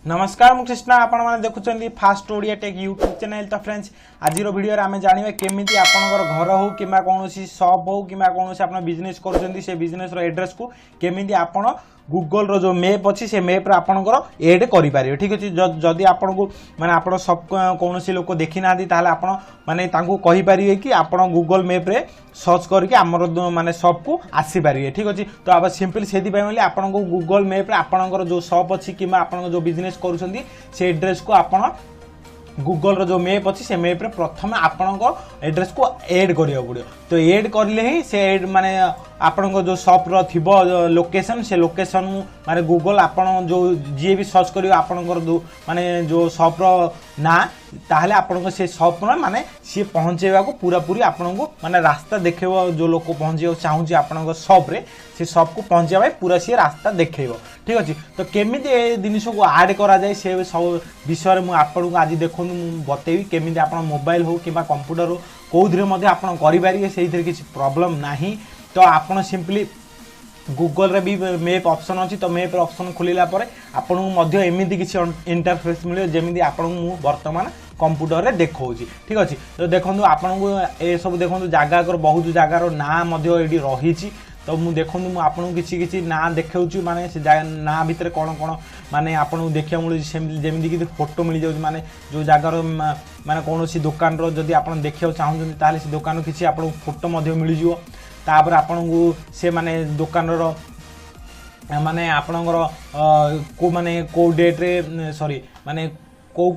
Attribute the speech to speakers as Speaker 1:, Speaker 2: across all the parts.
Speaker 1: नमस्कार मु कृष्णा आपण माने देखुचंदी fast Odia tech YouTube channel. तो फ्रेंड्स आज वीडियो आम जानिबा केमिति आपनकर घर हो किबा कोनोसी शॉप हो किबा कोनोसी आपन बिजनेस करूचंदी से बिजनेस रो एड्रेस को केमिति आपन गूगल रो जो मैप अच्छी से मैप आपनकर एड करि पारिबे। ठीक अछि जदि आपन को माने आपन सब कोनोसी लोक देखि ना दी ताले आपन माने तांको कहि पारिबे कि आपन गूगल मैप रे सर्च करके हमर माने शॉप को आसी पारिबे। ठीक अछि तो अब सिंपल सेदी पय माने आपन को गूगल मैप रे आपनकर जो शॉप अच्छी किबा आपन जो बिजनेस करूचंदी से एड्रेस को आपन गूगल रो जो मैप अच्छी से मैप रे प्रथम आपन एड्रेस को ऐड करिया पड़ियो। तो ऐड करले ही से ऐड माने आपन को जो शॉप रो थिबो लोकेशन से लोकेशन माने गूगल आपन जो जे भी सर्च करियो आपन को माने जो शॉप रो ना ताहले आपन को से शॉप माने सी पहुंचेबा को पूरा पूरी आपन को माने रास्ता देखेबो जो लोक पहुंचे चाहूची आपन को शॉप रे से शॉप को पहुंचेबा पूरा सी रास्ता देखेबो। ठीक अछि तो केमिति ए जिनिस को ऐड करा जाय से सब विषय मु आपन को आज देखो बतेबी केमिति आपन मोबाइल हो किबा कंप्यूटर हो कोउधरे मध्ये आपन करि पारिबे सेइथरे किछि प्रॉब्लम नाही। तो आपन सिंपली गूगल रे भी मैप ऑप्शन अछि तो मैप ऑप्शन खोलिला परे आपन मध्ये एमिति किछि इंटरफेस मिलियो जेमिति आपन मु वर्तमान कंप्यूटर रे देखौछि। ठीक अछि तो देखंतु आपन को ए सब देखंतु जागा कर बहुत जागा रो ना मध्ये एडी रहिछि। तो मु देखंतु मु आपन किछि किछि ना देखौछि माने से ना भितर कोन कोन माने आपन देखिया मिलु जेमिति कि फोटो मिल जाउ माने जो जागा रो माने कोनोसी दुकान रो जदी आपन देखिया चाहउछन ताले से दुकान किछि आपन फोटो मध्ये मिल जिवो। तापर आपन को से माने दुकान रो माने आपनकर को माने को डेट रे सॉरी माने को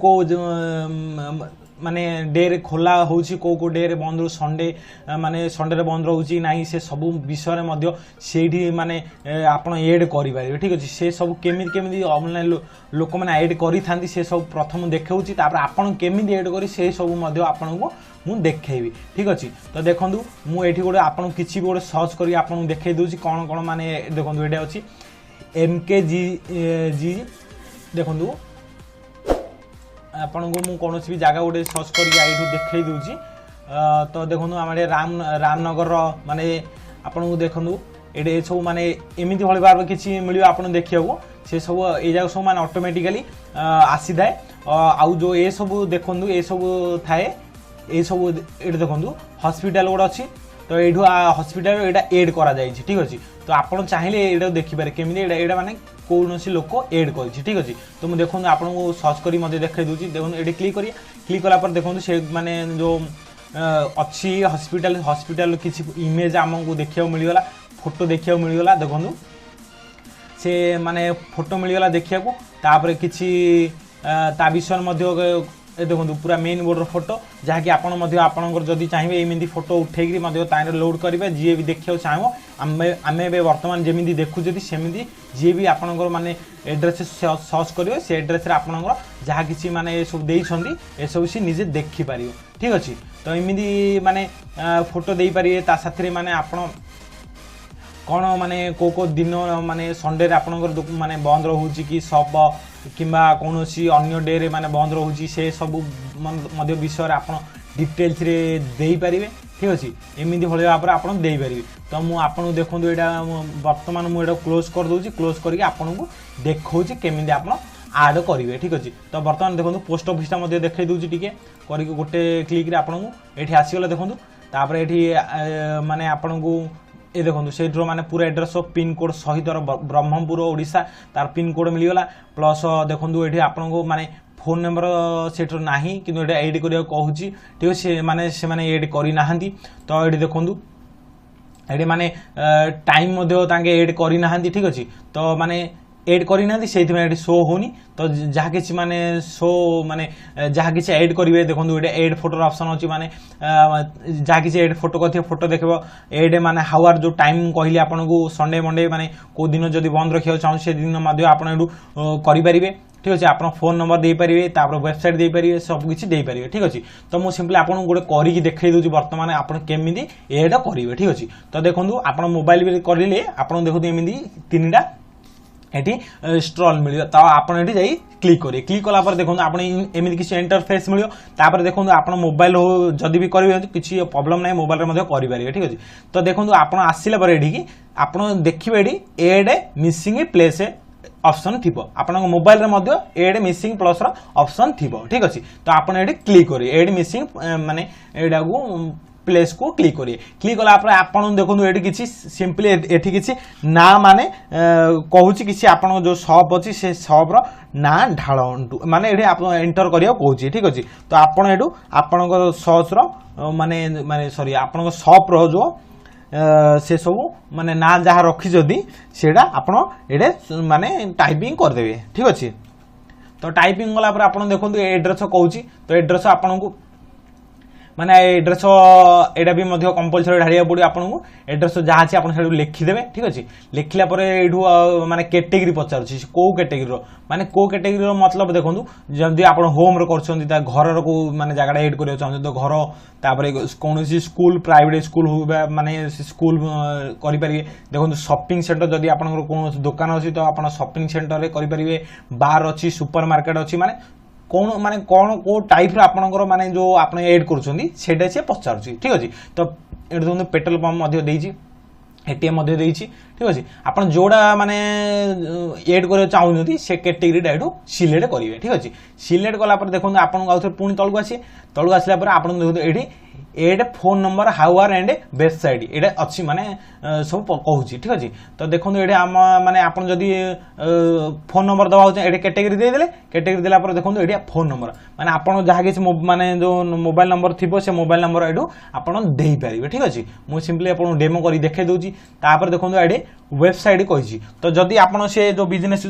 Speaker 1: माने डे रे खोला होउची को डे रे बंद रो संडे माने संडे रे बंद रहउची नाही से सब विषय रे मध्ये सेठी माने आपन ऐड करि पारिबे। ठीक अछि से सब केमिति ऑनलाइन लोक माने ऐड करि थांती से सब प्रथम देखौची तापर आपन केमिति ऐड करि से सब मध्ये आपन को मु देखेबी। ठीक अछि तो देखंतु मु एठी गोटे आपन किछि गोटे सर्च करि आपन देखाइ दोची कोन कोन माने देखंतु एटा अछि एमकेजी देखंतु आपन को मु कोनोसी भी जागा गोटे सर्च करि आइठु देखाइ दोची। तो देखंतु हमरे रामनगर रो माने आपन को देखंतु एडे सब माने एमिति भଳି बार किछि मिलियो आपन देखियो से सब ए जागा सब माने ऑटोमेटिकली आसी थाए। आउ जो ए सब देखंतु ए सब थाए ए सब ए देखंतु हॉस्पिटल गोड अछि तो एठु हॉस्पिटल एटा ऐड करा जाय छी। ठीक अछि तो आपन चाहिले एटा देखि पारे केमिति एटा माने कोनोसी लोक ऐड करि छी। ठीक अछि तो मु देखंतु आपन को सर्च करी मध्ये देखाइ दोची देखंतु एटी क्लिक करिया क्लिक कला पर देखंतु से माने जो अछि हॉस्पिटल किछि इमेज हमको देखियो मिलिगला फोटो देखियो मिलिगला देखंतु से माने फोटो मिलिगला देखिया को तापर किछि ता विषय मध्ये ए देखंतु पूरा मेन बोर्ड रो फोटो जहा कि आपन मध्ये आपनकर जदी चाहिबे एमिति फोटो उठेगिरी मध्ये तारे लोड करिवे जे भी देखियो चाहबो आमे बे वर्तमान जेमिति देखु जदी सेमिति जे भी आपनकर माने एड्रेस सर्च करिवे से एड्रेस रे आपनकर जहा किछि माने ए सब देइ छंदी ए सब से निजे देखि पारियो। ठीक अछि तो एमिति माने फोटो देइ पारिए ता साथरे माने आपन कोन माने को दिन माने संडे रे आपनकर माने बंद रहउची कि सब किंबा कोनोसी अन्य डे रे माने बंद रहउची से सब मध्ये विषय रे आपन डिटेल्स रे देइ पारिबे। ठीक अछि एमिति भले आपन आपन देइ पारिबे। तो मु आपन देखंतु एटा वर्तमान मु एटा क्लोज कर दोची क्लोज करके आपन को देखौची केमिति आपन ऐड करिवे। ठीक अछि तो वर्तमान देखंतु पोस्ट ऑफिस ता मध्ये देखाइ दोची टिके करके गोटे क्लिक रे आपन को एठी आसी गला देखंतु तापर एठी माने आपन को ए देखंतु सेट्रो माने पूरा एड्रेस ऑफ पिन कोड सहित ब्रह्मपुर ओडिसा तार पिन कोड मिलिगला प्लस देखंतु एठी आपन को माने फोन नंबर सेट्रो नाही किंतु एटा ऐड करिया कहूची। ठीक से माने ऐड करि नाहंती तो एठी देखंतु एठी माने टाइम मध्ये तांगे ऐड करि नाहंती। ठीक अछि तो माने ऐड करि नाहंती सेति में एठी शो होनी तो जहा किछि माने शो माने जहा किछि ऐड करिवे देखंतु एटा ऐड फोटो ऑप्शन अछि माने जहा किछि ऐड फोटो कथि फोटो देखबो ऐड माने हावर जो टाइम कहिली आपन को संडे मंडे माने को दिन जदी बंद रखियो चाहू से दिन मध्ये आपन एडु करि परिबे। ठीक अछि आपन फोन नंबर दे परिबे तापर वेबसाइट दे परिबे सब किछि दे परिबे। ठीक अछि तो मु सिंपली आपन गोटे करि कि देखाइ दोची वर्तमान आपन केमिति एडा करिवे। ठीक अछि तो देखंतु आपन मोबाइल बे करिले आपन देखंतु एमिति तीनटा एटी स्ट्रॉल मिलियो तो आपन एटी जाई क्लिक करिए क्लिक कला पर देखंतु आपन एमिति किछि इंटरफेस मिलियो तापर देखंतु आपन मोबाइल हो जदी भी करिवे किछि प्रॉब्लम नै मोबाइल रे मध्ये करि पारिबे। ठीक अछि तो देखंतु आपन आसिला पर एठी कि आपन देखिबे एटी एड मिसिंग प्लेस ऑप्शन थिबो आपन मोबाइल रे मध्य एड मिसिंग प्लस रो ऑप्शन थिबो ठीक अछि तो आपन एडी क्लिक करी एड मिसिंग माने एडा को प्लेस को क्लिक करिए क्लिक कला पर आपन देखो एटी किछि सिंपली एठी किछि ना माने कहूची किछि आपन जो शॉप अछि से शॉप रो ना ढाळंटू माने एठी आपन एंटर करियो कहूची ठीक अछि तो आपन एडू आपन को सर्च रो माने माने सॉरी आपन को शॉप रो जो से सब माने ना जहा रखी जदी सेडा आपन एडे माने टाइपिंग कर देबे ठीक अछि तो टाइपिंग गला पर आपन देखो एड्रेस कहूची तो एड्रेस आपन को माने एड्रेस एटा भी मध्य कंपलसरी ढारिया पड़ी आपन को एड्रेस जहाँ अच्छे आप लिखिदेवे ठीक अच्छे लिखला एठू माने कैटेगरी पचारुछि को कैटेगरी रो माने को कैटेगरी रो मतलब देखो जदि आप होम रो करछन्ती ता घर रो को माने जगह ऐड करियो चाहछन तो घर तापरे कोनोसी स्कूल प्राइवेट स्कूल होबा माने स्कूल करि परिबे देखो शॉपिंग सेंटर जदि आपन कोनो दुकान अछि तो आपन शॉपिंग सेंटर रे करि परिबे बार अछि सुपर मार्केट अछि माने कौन माने कौन को टाइप रो आपनकर माने जो आपन ऐड करूछन्ती सेटा से पचारुछि ठीक अछि तो एड दोन पेट्रोल पंप मध्ये देइछि एटीएम मध्ये देइछि ठीक अछि आपन जोडा माने ऐड करे चाहुनती से कैटेगरी डाइडो सिलेक्ट करिवे ठीक अछि सिलेक्ट कला पर देखो आपन आउथर पुनी तळको आसला पर आपन देखो एडी एड फोन नंबर हाउआर एंड वेबसाइट एडा अच्छी माने सब कहूची ठीक अछि तो देखो एडे माने आपन जदी फोन नंबर दबा होचे एडे कैटेगरी दे देले कैटेगरी देला पर देखो एडे फोन नंबर माने आपन जहा कि माने जो मोबाइल नंबर थिबो से मोबाइल नंबर एडू आपन देई परिबे ठीक अछि मु सिंपली आपन डेमो करी देखे दोची तापर देखो एडे वेबसाइट कहिछि तो जदी आपन से जो बिजनेस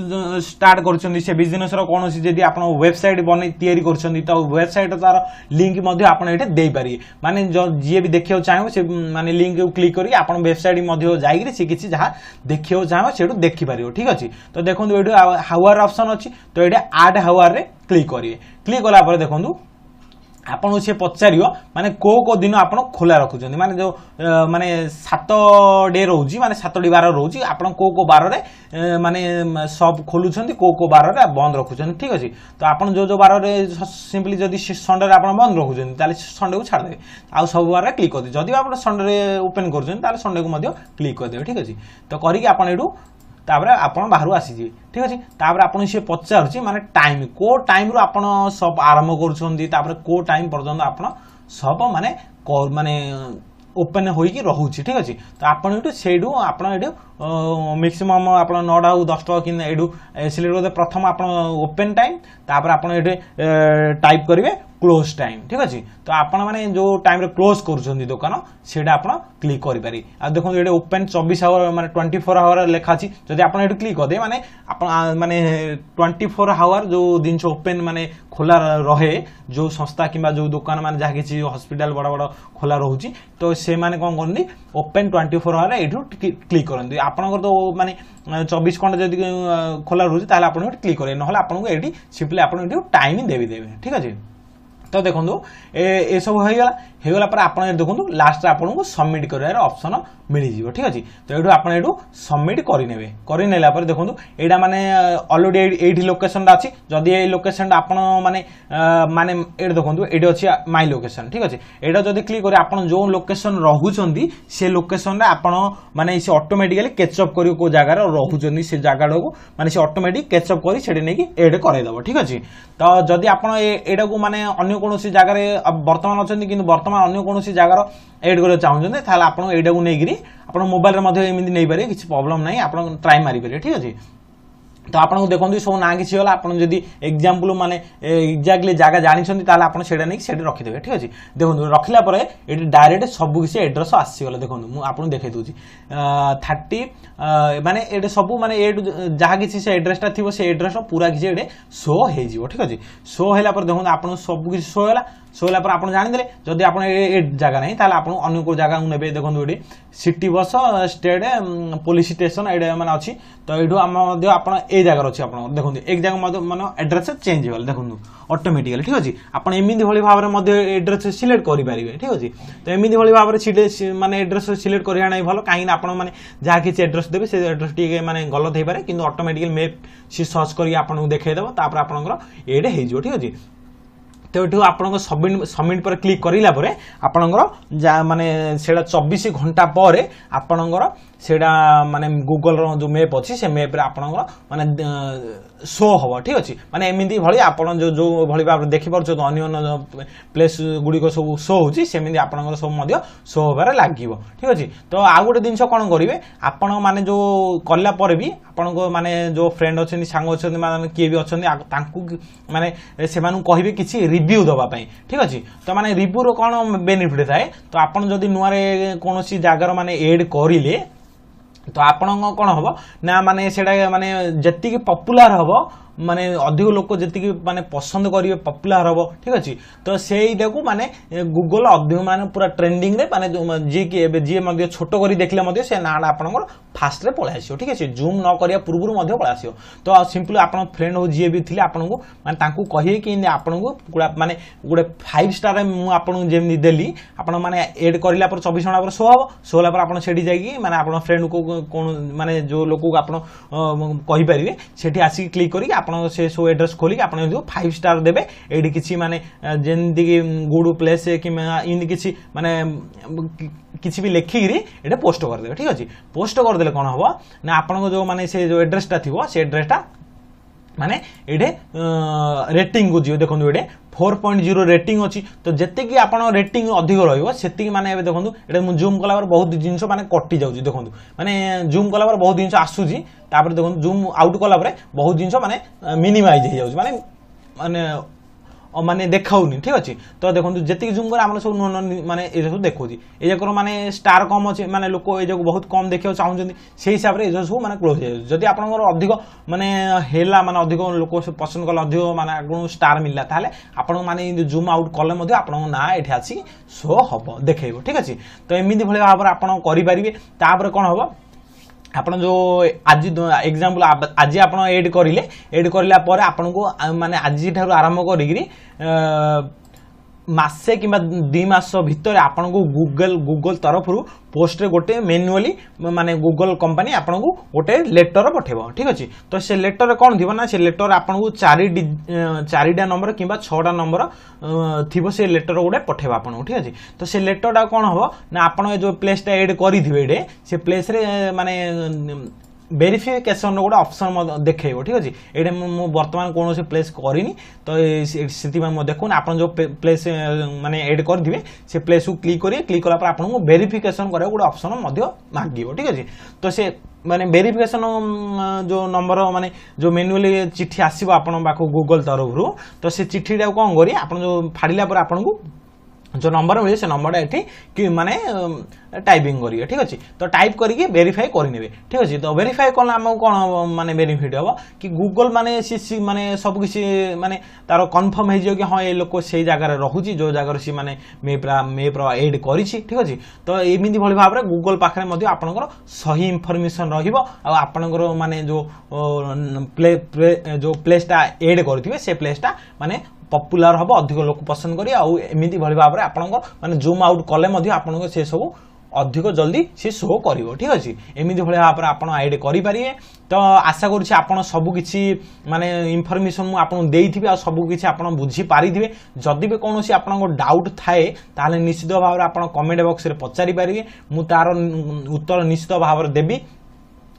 Speaker 1: स्टार्ट करछन्ती से बिजनेस रो कोनोसी जदी आपन वेबसाइट बनै तयारी करछन्ती तो वेबसाइट तार लिंक मध्ये आपन एटे देई पारि माने जो जे भी देखियो चाहो से माने लिंक को क्लिक करी आपन वेबसाइट मध्ये जाईकरी से किछि जहा देखियो चाहो सेटू देखि पारियो ठीक अछि तो देखो एडू हाउआर ऑप्शन अछि तो एडे ऐड हाउआर रे क्लिक करिए क्लिक कला पर देखो आपन से पचारियो माने को दिन आपन खोला रखुचंदी माने जो माने 7 डे रहउची माने 7 डी बार रहउची आपन को बार रे माने सब खोलुचंदी को बार रे बंद रखुचंदी ठीक अछि तो आपन जो बार रे सिंपली जदी संडे रे आपन बंद रखुचंदी ताले संडे को छाड़ देबे आ सब बार रे क्लिक कर दे जदी आपन संडे रे ओपन करचंदी ताले संडे को मध्य क्लिक कर देबे ठीक अछि तो करी कि आपन एडू तापर आपन बाहर आसी जी ठीक अछि तापर आपन से पचारछि माने टाइम को टाइम रो आपन सब आरंभ करछन्ती तापर को टाइम पर्यंत आपन सब माने माने ओपन होई कि रहउछि ठीक अछि तो आपन एटू सेडू आपन एडू मैक्सिमम आपन 9 टा 10 टा कि एडू सिलेक्ट करदे प्रथम आपन ओपन टाइम तापर आपन एडे टाइप करिवे क्लोज टाइम ठीक अछि तो आपन माने जो टाइम रे क्लोज करूछन्ती दुकान सेडा आपन क्लिक करि पारि आ देखो एडे ओपन 24 आवर माने 24 आवर लेखा अछि जदि आपन एडू क्लिक कर दे माने आपन माने 24 आवर जो दिन ओपन माने खोला रहे जो संस्था किबा जो दुकान माने जा किछि हॉस्पिटल बड़ बड़ खोला रहउची तो से माने कोन करनी ओपन 24 आवर एडू क्लिक करन आपन तो माने 24 घंटा जदि खोला रहउची ताले आपन क्लिक करे नहले आपन को एडी सिंपली आपन एडू टाइम देबे ठीक अछि तो देखो ए सब हो गला पर आपन देखो लास्ट आपन को सबमिट करार ऑप्शन मिल जिवो ठीक अछि तो एडू आपन एडू सबमिट करि नेला पर देखो एडा माने ऑलरेडी एठी लोकेशन दा अछि जदी ए लोकेशन आपन माने माने एड देखो एडी अछि माय लोकेशन ठीक अछि एडा जदी क्लिक करी आपन जो लोकेशन रहउचंदी से लोकेशन रे आपन माने से ऑटोमेटिकली कैचअप करियो को जगह रे रहउचंदी से जगह को माने से ऑटोमेटिक कैचअप करी सेडे नै कि एड करे दबो ठीक अछि तो जदी आपन एडा को माने अन्य कोनोसी जगह रे वर्तमान अछंदी किंतु वर्तमान अन्य कोनोसी जगह ऐड करे चाहउछन्ते ताले आपन एडा को नै गिरी आपन मोबाइल रे मध्ये एमिति नै पारे किछि प्रॉब्लम नै आपन ट्राई मारि पारे ठीक अछि तो आपन को देखंतु सब ना किछि होला आपन जदी एग्जांपल माने एक्जेक्टली जगह जानि छन्ती ताले आपन सेडा नै सेडे रखि देबे ठीक अछि देखंतु रखिला परे एटी डायरेक्ट सब किछि एड्रेस आसी गेला देखंतु मु आपन देखाइ दोछि 30 माने एडे सब माने ए जहा किछि से एड्रेसटा थिबो से एड्रेस पूरा किछि एडे शो हे जिवो ठीक अछि शो हैला पर देखंतु आपन सब किछि शो होला सोला पर आपन जानि देले जदी आपन ए जगह नै ताले आपन अन्य को जगह नेबे देखंतु एडी city bus state police station एडे माने अछि तो एडू हम मध्ये आपन ए जगह अछि आपन देखंतु एक जगह मध्ये माने एड्रेस चेंज होल देखंतु ऑटोमेटिकली ठीक अछि आपन एमिति होली भाव रे मध्ये एड्रेस सिलेक्ट करि परिबे ठीक अछि तो एमिति होली भाव रे माने एड्रेस सिलेक्ट करिया नै भलो काहे आपन माने जहा कि एड्रेस देबे से एड्रेस टी माने गलत हे पारे किंतु ऑटोमेटिकली मैप से सर्च करी आपन को देखाइ देबो तापर आपनकर एडे हे जो ठीक अछि तो ये आपको सबमिट पर क्लिक करला आपणकर माने सेटा 24 घंटा पर आपणकर सेटा माने गूगल जो मैप अच्छी से मैप रे आपणकर माने शो हम ठीक अच्छे माने एमती भाई आप जो भाई भाव देखी पार्छ अन्य प्लेस गुड़िक सब शो होची सेमती आपणकर सब शो होबार लागिवो ठीक अच्छे तो आउ गोटे जिनस कौन करेंगे आपण माने जो कला पर भी आपण को माने जो फ्रेंड अच्छे सांग अच्छे माने किए भी अच्छा माने से कहे किसी रिव्यू दवाई ठीक अच्छे तो माने रिव्यू रो कौन बेनिफिट थाए तो आपन जदि नुआ कौन जगार माने एड करिले तो आपण कौन हम ना माने सेटा माने जति पॉपुलर हम माने अधिक लोक जी माने पसंद करेंगे पॉपुलर हम ठीक अच्छे तो से माने गूगल अधिक माने पूरा ट्रेंडिंग रे माने जी छोट कर देखले से ना आपंकर फास्ट रे पलि आसो ठीक अच्छे जूम न करिया पूर्व पलि आसो तो सिंपल आप फ्रेंड हो जी भी थे आपको माने कहे कि आपको माने गोटे 5 स्टार मुझे जमी देली आप एड करला 24 घंटा पर शो हम शो होला आप जाइए माने फ्रेंड को कौन माने जो लोक को आप कहींपारे से आसिक क्लिक करके आप से सो एड्रेस खोलिक आप 5 स्टार देवे ये किसी माने जेमती कि गुड प्लेस कि किसी माने किसी भी लेखिकी ये पोस्ट करदे ठीक अच्छे पोस्ट करदे कौन हम ना आपन जो माने से जो एड्रेसटा थी से एड्रेसटा माने ये रेटिंग को जी देखो ये 4.0 रेटिंग अच्छी तो जिते कि आप रेटिंग अधिक रही माने देखो ये जूम कला बहुत जिनस माने कटि जाऊँ देखो माने जूम कला बहुत जिनस आसूसी देखो जूम आउट कला बहुत जिनस माने मिनिमाइज हो जाऊँ माने माने देखाऊनी ठीक अच्छे तो देखो जी जूम कर सब माने ये सब देखा ये माने स्टार कम अच्छे माने लोक ये बहुत कम देखा चाहते से हिसाब से ये सब माने क्लोज जदि आप अधिक माने हेला माने अधिक लोक पसंद कले अधिक माने आपको स्टार मिलला ताले आपण माने जूम आउट कले आप ना ये आसिक शो हम देखेब ठीक अच्छे तो एमती भाई भाव में आप करें कौन हम आप जो आज एग्जांपल आज आप एड करेंगे एड करला पर आपन को माने आज ठार आरंभ कर मासे कि 2 मास भितर आपन को गूगल तरफ पोस्ट रे गोटे मैनुअली माने गूगल कंपनी आपन को गोटे लेटर पठेबो ठीक अच्छे तो से लेटर कौन थी ना से लेटर आपन को 4टा नंबर कि 6टा नंबर थी से लेटर गोटे पठेबो आपन को ठीक अच्छे तो से लेटरटा कौन हम ना आपन जो प्लेसटा एड करेंगे से प्लेस रे माने वेरिफिकेशन गोटे ऑप्शन देखो ठीक अच्छे ये मुझे बर्तमान कौन से प्लेस करनी तो से देखो आप जो प्लेस माने एड करेंगे से प्लेस को क्लिक करेंगे क्लिक कला आपको वेरिफिकेशन करा गोटे ऑप्शन मांगो ठीक अच्छे तो से माने वेरिफिकेशन जो नंबर माने जो मैनुअली चिट्ठी आसो आपण पाखु गूगल तरफ तो से चिट्ठीटा कौन करें आप जो फाड़िला आपन को जो नंबर मिले से नंबरटा ये कि माने टाइपिंग करिए ठीक अच्छे तो टाइप करके वेरीफाई करने ठीक अच्छे तो वेरीफाई कला आम कौन माने बेनिफिट हम कि गूगल माने सी माने सब किसी माने तार कन्फर्म हो कि हाँ ये लोक से जगार रोचे जो जगार सी माने मेप एड कर ठीक अच्छे तो एमती भाई भाव में गूगल पाखे आपंकर सही इनफर्मेशन रहा माने जो जो प्लेसटा एड करेंगे से प्लेसटा माने पॉपुलर हम अधिक लोक पसंद करी एमती भाई भाव में आपंकर माने जूम आउट कले आपन से सब अधिक जल्दी सी शो कर ठीक अच्छे एमती भाई भाव में आप एड करें तो आशा करुँच आपड़ सबकि माने इनफर्मेशन मुझे आ सबकि आप बुझीपारे जदि भी कौन आप डाउट थाए ताले निश्चित भाव में आप कमेंट बॉक्स रे पचारि पारे मु तार उत्तर निश्चित भाव में देवी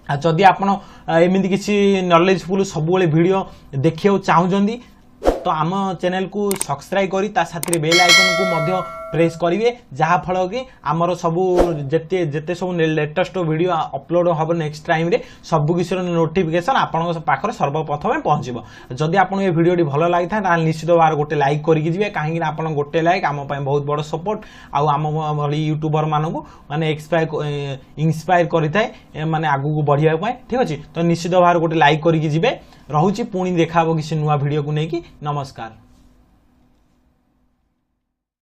Speaker 1: जदि आप एमती किसी नॉलेजफुल सब वीडियो देखा चाहते तो आम चैनल को सब्सक्राइब करी ता साथी बेल आइकन को मध्य प्रेस करेंगे जहाँ फल कि आमर सबू जिते सब लेटेस्ट वीडियो अपलोड हम नेक्स्ट टाइम रे सब किसी नोटिफिकेशन आपण पाखे सर्वप्रथम पहुँचब जदि आपको ये वीडियो भल लगी था निश्चित भाव गोटे लाइक करके जी कहीं आप गोटे लाइक आम बहुत बड़ सपोर्ट आम भली यूट्यूबर मानू माने इंस्पायर करें माने आगू को बढ़िया ठीक अच्छे तो निश्चित भाव गोटे लाइक करके जी रोचे पुणी देखा किसी नुआ वीडियो को लेकिन नमस्कार।